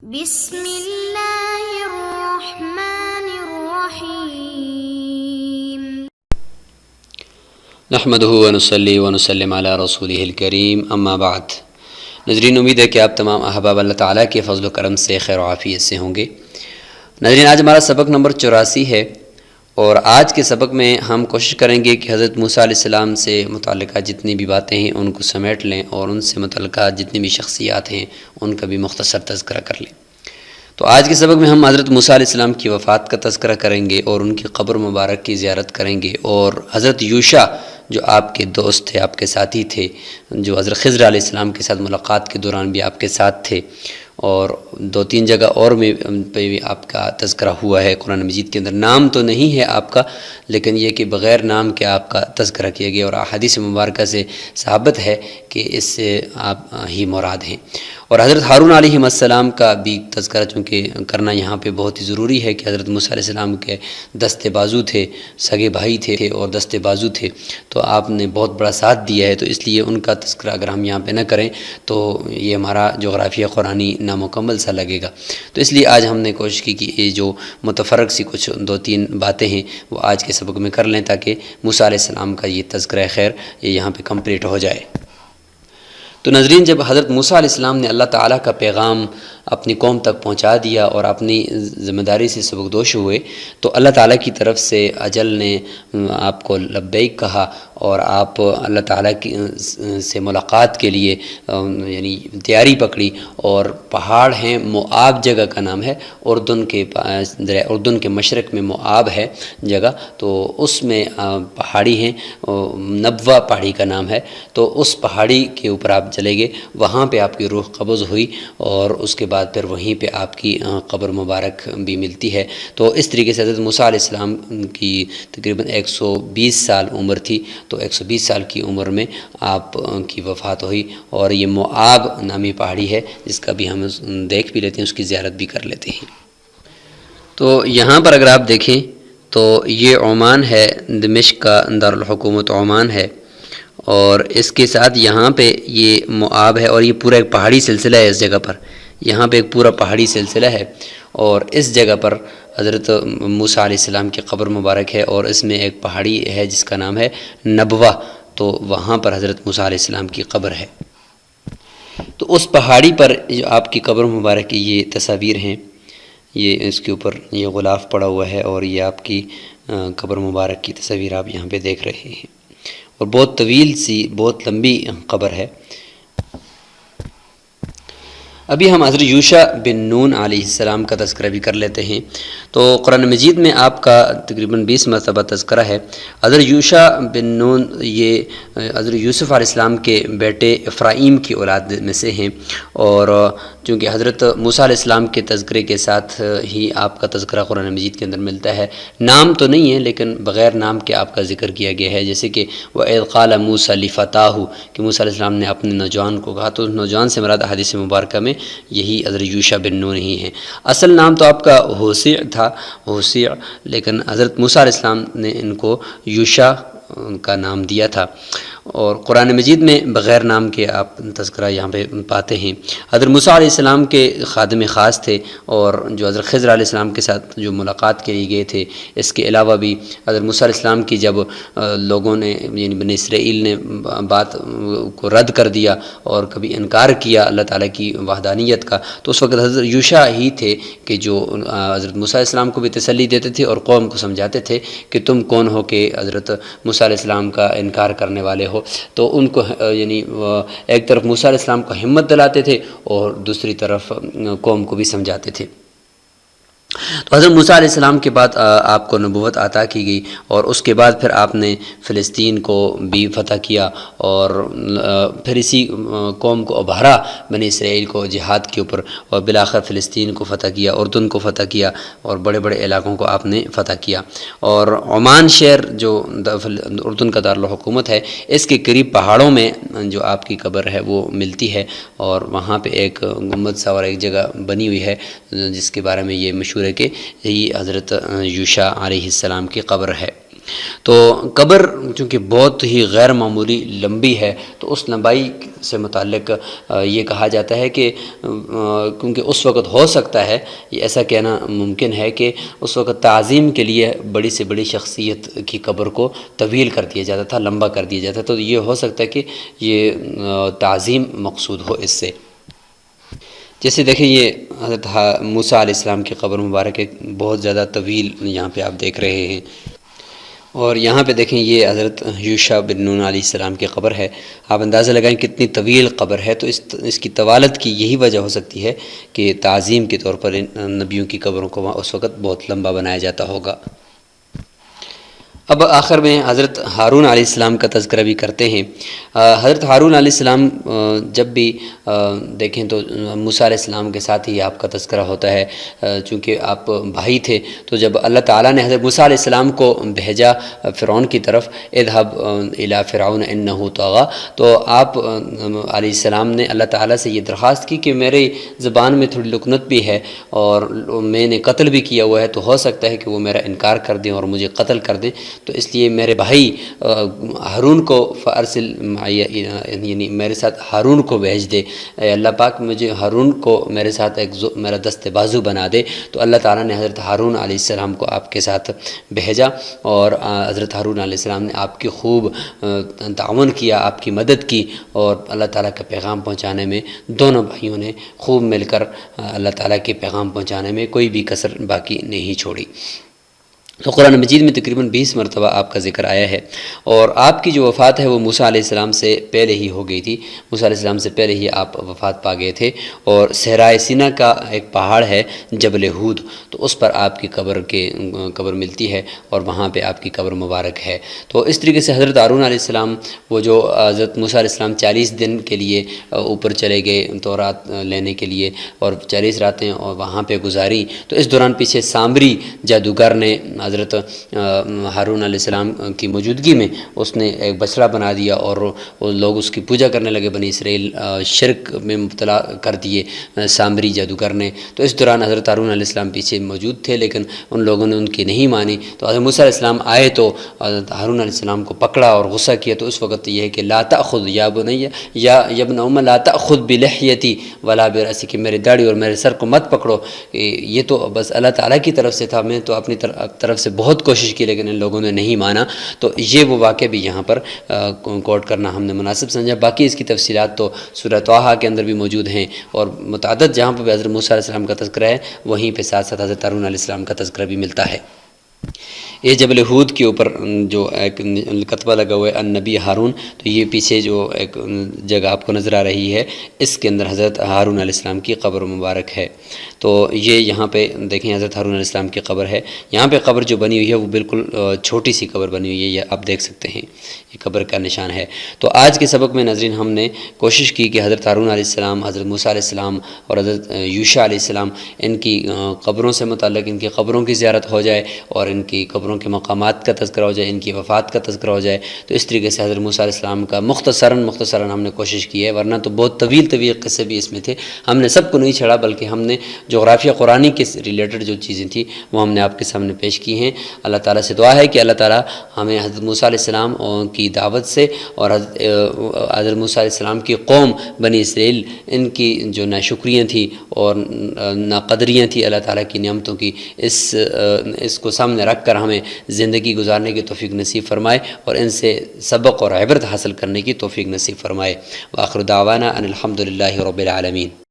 بسم اللہ الرحمن الرحیم نحمدہ ونصلی ونسلم علی رسولہ الکریم اما بعد۔ ناظرین، امید ہے کہ آپ تمام احباب اللہ تعالیٰ کے فضل و کرم سے خیر و عافیت سے ہوں گے۔ ناظرین، آج ہمارا سبق نمبر 84 ہے، اور آج کے سبق میں ہم کوشش کریں گے کہ حضرت موسیٰ علیہ السلام سے متعلقہ جتنی بھی باتیں ہیں ان کو سمیٹ لیں، اور ان سے متعلقہ جتنی بھی شخصیات ہیں ان کا بھی مختصر تذکرہ کر لیں۔ تو آج کے سبق میں ہم حضرت موسیٰ علیہ السلام کی وفات کا تذکرہ کریں گے، اور ان کی قبر مبارک کی زیارت کریں گے، اور حضرت یوشع جو آپ کے دوست تھے، آپ کے ساتھی تھے، جو حضرت خضر علیہ السلام کے ساتھ ملاقات کے دوران بھی آپ کے ساتھ تھے، اور 2-3 جگہ اور میں پہ بھی آپ کا تذکرہ ہوا ہے قرآن مجید کے اندر۔ نام تو نہیں ہے آپ کا، لیکن یہ کہ بغیر نام کے آپ کا تذکرہ کیا گیا، اور احادیث مبارکہ سے ثابت ہے کہ اس سے آپ ہی مراد ہیں۔ اور حضرت ہارون علیہ السلام کا بھی تذکرہ چونکہ کرنا یہاں پہ بہت ہی ضروری ہے کہ حضرت موسیٰ علیہ السلام کے دست بازو تھے، سگے بھائی تھے اور دست بازو تھے، تو آپ نے بہت بڑا ساتھ دیا ہے، تو اس لیے ان کا تذکرہ اگر ہم یہاں پہ نہ کریں تو یہ ہمارا جغرافیہ قرآنی نامکمل سا لگے گا۔ تو اس لیے آج ہم نے کوشش کی کہ یہ جو متفرق سی کچھ 2-3 باتیں ہیں وہ آج کے سبق میں کر لیں، تاکہ موسیٰ علیہ السلام کا یہ تذکرہ خیر یہ یہاں پہ کمپلیٹ ہو جائے۔ تو ناظرین، جب حضرت موسیٰ علیہ السلام نے اللہ تعالیٰ کا پیغام اپنی قوم تک پہنچا دیا اور اپنی ذمہ داری سے سبکدوش ہوئے، تو اللہ تعالیٰ کی طرف سے اجل نے آپ کو لبیک کہا، اور آپ اللہ تعالیٰ کی سے ملاقات کے لیے یعنی تیاری پکڑی، اور پہاڑ ہیں، موآب جگہ کا نام ہے، اردن کے مشرق میں موآب ہے جگہ، تو اس میں پہاڑی ہیں، نبوہ پہاڑی کا نام ہے، تو اس پہاڑی کے اوپر آپ چلے گئے، وہاں پہ آپ کی روح قبض ہوئی، اور اس کے بعد پھر وہیں پہ آپ کی قبر مبارک بھی ملتی ہے۔ تو اس طریقے سے حضرت موسیٰ علیہ السلام کی تقریباً 120 سال عمر تھی، تو 120 سال کی عمر میں آپ کی وفات ہوئی، اور یہ موآب نامی پہاڑی ہے جس کا بھی ہم دیکھ بھی لیتے ہیں، اس کی زیارت بھی کر لیتے ہیں۔ تو یہاں پر اگر آپ دیکھیں تو یہ عمان ہے، دمشق کا دارالحکومت عمان ہے، اور اس کے ساتھ یہاں پہ یہ موآب ہے، اور یہ پورا ایک پہاڑی سلسلہ ہے۔ اس جگہ پر یہاں پہ ایک پورا پہاڑی سلسلہ ہے، اور اس جگہ پر حضرت موسیٰ علیہ السلام کی قبر مبارک ہے، اور اس میں ایک پہاڑی ہے جس کا نام ہے نبوہ، تو وہاں پر حضرت موسیٰ علیہ السلام کی قبر ہے۔ تو اس پہاڑی پر جو آپ کی قبر مبارک کی یہ تصاویر ہیں، یہ اس کے اوپر یہ غلاف پڑا ہوا ہے، اور یہ آپ کی قبر مبارک کی تصاویر آپ یہاں پہ دیکھ رہے ہیں، اور بہت طویل سی، بہت لمبی قبر ہے۔ ابھی ہم حضرت یوشع بن نون علیہ السلام کا تذکرہ بھی کر لیتے ہیں۔ تو قرآن مجید میں آپ کا تقریباً 20 مرتبہ تذکرہ ہے۔ حضرت یوشع بن نون یہ حضرت یوسف علیہ السلام کے بیٹے افرایم کی اولاد میں سے ہیں، اور چونکہ حضرت موسیٰ علیہ السلام کے تذکرے کے ساتھ ہی آپ کا تذکرہ قرآن مجید کے اندر ملتا ہے۔ نام تو نہیں ہے، لیکن بغیر نام کے آپ کا ذکر کیا گیا ہے، جیسے کہ وَإِذْ قَالَ مُوسَىٰ لِفَتَاهُ، کہ موسیٰ علیہ السلام نے اپنے نوجوان کو کہا، تو نوجوان سے مراد حدیث مبارکہ میں یہی حضرت یوشع بن نون ہی ہیں۔ اصل نام تو آپ کا ہوسیع تھا، ہوسیع، لیکن حضرت موسیٰ علیہ السلام نے ان کو یوشع کا نام دیا تھا، اور قرآن مجید میں بغیر نام کے آپ تذکرہ یہاں پہ پاتے ہیں۔ حضرت موسیٰ علیہ السلام کے خادم خاص تھے، اور جو حضرت خضر علیہ السلام کے ساتھ جو ملاقات کے لیے گئے تھے، اس کے علاوہ بھی حضرت موسیٰ علیہ السلام کی جب لوگوں نے یعنی بنی اسرائیل نے بات کو رد کر دیا اور کبھی انکار کیا اللہ تعالیٰ کی وحدانیت کا، تو اس وقت حضرت یوشع ہی تھے کہ جو حضرت موسیٰ علیہ السلام کو بھی تسلی دیتے تھے، اور قوم کو سمجھاتے تھے کہ تم کون ہو کہ حضرت موسیٰ علیہ السلام کا انکار کرنے والے ہو۔ تو ان کو یعنی ایک طرف موسیٰ علیہ السلام کو ہمت دلاتے تھے، اور دوسری طرف قوم کو بھی سمجھاتے تھے۔ تو حضرت موسیٰ علیہ السلام کے بعد آپ کو نبوت عطا کی گئی، اور اس کے بعد پھر آپ نے فلسطین کو بھی فتح کیا، اور پھر اسی قوم کو ابھارا بنی اسرائیل کو جہاد کے اوپر، اور بالآخر فلسطین کو فتح کیا، اردن کو فتح کیا، اور بڑے بڑے علاقوں کو آپ نے فتح کیا۔ اور عمان شہر جو اردن کا دارالحکومت ہے، اس کے قریب پہاڑوں میں جو آپ کی قبر ہے وہ ملتی ہے، اور وہاں پہ ایک گنبد سا اور ایک جگہ بنی ہوئی ہے جس کے بارے میں یہ مشہور ہے کہ یہی حضرت یوشع علیہ السلام کی قبر ہے۔ تو قبر چونکہ بہت ہی غیر معمولی لمبی ہے تو اس لمبائی سے متعلق یہ کہا جاتا ہے کہ کیونکہ اس وقت ہو سکتا ہے، یہ ایسا کہنا ممکن ہے کہ اس وقت تعظیم کے لیے بڑی سے بڑی شخصیت کی قبر کو طویل کر دیا جاتا تھا، لمبا کر دیا جاتا تھا، تو یہ ہو سکتا ہے کہ یہ تعظیم مقصود ہو اس سے۔ جیسے دیکھیں یہ حضرت موسیٰ علیہ السلام کی قبر مبارک ایک بہت زیادہ طویل یہاں پہ آپ دیکھ رہے ہیں، اور یہاں پہ دیکھیں یہ حضرت یوشع بن نون علیہ السلام کی قبر ہے۔ آپ اندازہ لگائیں کتنی طویل قبر ہے، تو اس کی طوالت کی یہی وجہ ہو سکتی ہے کہ تعظیم کے طور پر نبیوں کی قبروں کو اس وقت بہت لمبا بنایا جاتا ہوگا۔ اب آخر میں حضرت ہارون علیہ السلام کا تذکرہ بھی کرتے ہیں۔ حضرت ہارون علیہ السلام جب بھی دیکھیں تو موسیٰ علیہ السلام کے ساتھ ہی آپ کا تذکرہ ہوتا ہے، چونکہ آپ بھائی تھے، تو جب اللہ تعالیٰ نے حضرت موسیٰ علیہ السلام کو بھیجا فرعون کی طرف، اذهب الی فرعون انہ طغی، تو آپ علیہ السلام نے اللہ تعالیٰ سے یہ درخواست کی کہ میرے زبان میں تھوڑی لکنت بھی ہے اور میں نے قتل بھی کیا ہوا ہے، تو ہو سکتا ہے کہ وہ میرا انکار کر دیں اور مجھے قتل کر دیں، تو اس لیے میرے بھائی ہارون کو فارسل، یعنی میرے ساتھ ہارون کو بھیج دے، اے اللہ پاک مجھے ہارون کو میرے ساتھ ایک میرا دست بازو بنا دے۔ تو اللہ تعالیٰ نے حضرت ہارون علیہ السلام کو آپ کے ساتھ بھیجا، اور حضرت ہارون علیہ السلام نے آپ کی خوب تعاون کیا، آپ کی مدد کی، اور اللہ تعالیٰ کا پیغام پہنچانے میں دونوں بھائیوں نے خوب مل کر اللہ تعالیٰ کے پیغام پہنچانے میں کوئی بھی کسر باقی نہیں چھوڑی۔ تو قرآن مجید میں تقریباً 20 مرتبہ آپ کا ذکر آیا ہے، اور آپ کی جو وفات ہے وہ موسیٰ علیہ السلام سے پہلے ہی ہو گئی تھی، موسیٰ علیہ السلام سے پہلے ہی آپ وفات پا گئے تھے، اور صحرائے سینا کا ایک پہاڑ ہے جبل ہود، تو اس پر آپ کی قبر ملتی ہے، اور وہاں پہ آپ کی قبر مبارک ہے۔ تو اس طریقے سے حضرت ہارون علیہ السلام وہ جو حضرت موسیٰ علیہ السلام 40 دن کے لیے اوپر چلے گئے تورات لینے کے لیے، اور 40 راتیں اور وہاں پہ گزاری، تو اس دوران پیچھے سامری جادوگر نے حضرت ہارون علیہ السلام کی موجودگی میں اس نے ایک بچڑا بنا دیا، اور لوگ اس کی پوجا کرنے لگے، بنی اسرائیل شرک میں مبتلا کر دیے سامری جادوگر نے۔ تو اس دوران حضرت ہارون علیہ السلام پیچھے موجود تھے، لیکن ان لوگوں نے ان کی نہیں مانی، تو حضرت موسیٰ علیہ السلام آئے تو حضرت ہارون علیہ السلام کو پکڑا اور غصہ کیا، تو اس وقت یہ ہے کہ لا تأخذ یا بنی یا ابن ام لا تأخذ بلحیتی ولا برأسی، کہ میری داڑھی اور میرے سر کو مت پکڑو، یہ تو بس اللہ تعالیٰ کی طرف سے تھا، میں تو اپنی طرف سے بہت کوشش کی لیکن ان لوگوں نے نہیں مانا۔ تو یہ وہ واقعہ بھی یہاں پر کوٹ کرنا ہم نے مناسب سمجھا۔ باقی اس کی تفصیلات تو سورہ طٰہٰ کے اندر بھی موجود ہیں، اور متعدد جہاں پہ حضرت موسیٰ علیہ السلام کا تذکرہ ہے وہیں پہ ساتھ ساتھ حضرت ہارون علیہ السلام کا تذکرہ بھی ملتا ہے۔ یہ جبل ہود کے اوپر جو ایک کتبہ لگا ہوا ہے النبی ہارون، تو یہ پیچھے جو ایک جگہ آپ کو نظر آ رہی ہے، اس کے اندر حضرت ہارون علیہ السلام کی قبر مبارک ہے۔ تو یہ یہاں پہ دیکھیں حضرت ہارون علیہ السلام کی قبر ہے، یہاں پہ قبر جو بنی ہوئی ہے وہ بالکل چھوٹی سی قبر بنی ہوئی ہے، یہ آپ دیکھ سکتے ہیں، یہ قبر کا نشان ہے۔ تو آج کے سبق میں ناظرین ہم نے کوشش کی کہ حضرت ہارون علیہ السلام، حضرت موسیٰ علیہ السلام اور حضرت یوشع علیہ السلام، ان کی قبروں سے متعلق ان کی قبروں کی زیارت ہو جائے، اور ان کی قبروں کے مقامات کا تذکرہ ہو جائے، ان کی وفات کا تذکرہ ہو جائے۔ تو اس طریقے سے حضرت موسیٰ علیہ السلام کا مختصراً ہم نے کوشش کی ہے، ورنہ تو بہت طویل قصے بھی اس میں تھے، ہم نے سب کو نہیں چھڑا، بلکہ ہم نے جغرافیہ قرآنی کے ریلیٹڈ جو چیزیں تھیں وہ ہم نے آپ کے سامنے پیش کی ہیں۔ اللہ تعالیٰ سے دعا ہے کہ اللہ تعالیٰ ہمیں حضرت موسیٰ علیہ السلام کی دعوت سے، اور حضرت موسیٰ علیہ السلام کی قوم بنی اسرائیل، ان کی جو ناشکریاں تھیں اور ناقدریاں تھیں اللہ تعالیٰ کی نعمتوں کی، اس کو سامنے رکھ کر ہمیں زندگی گزارنے کی توفیق نصیب فرمائے، اور ان سے سبق اور عبرت حاصل کرنے کی توفیق نصیب فرمائے۔ وآخر دعوانا ان الحمد للہ رب العالمین۔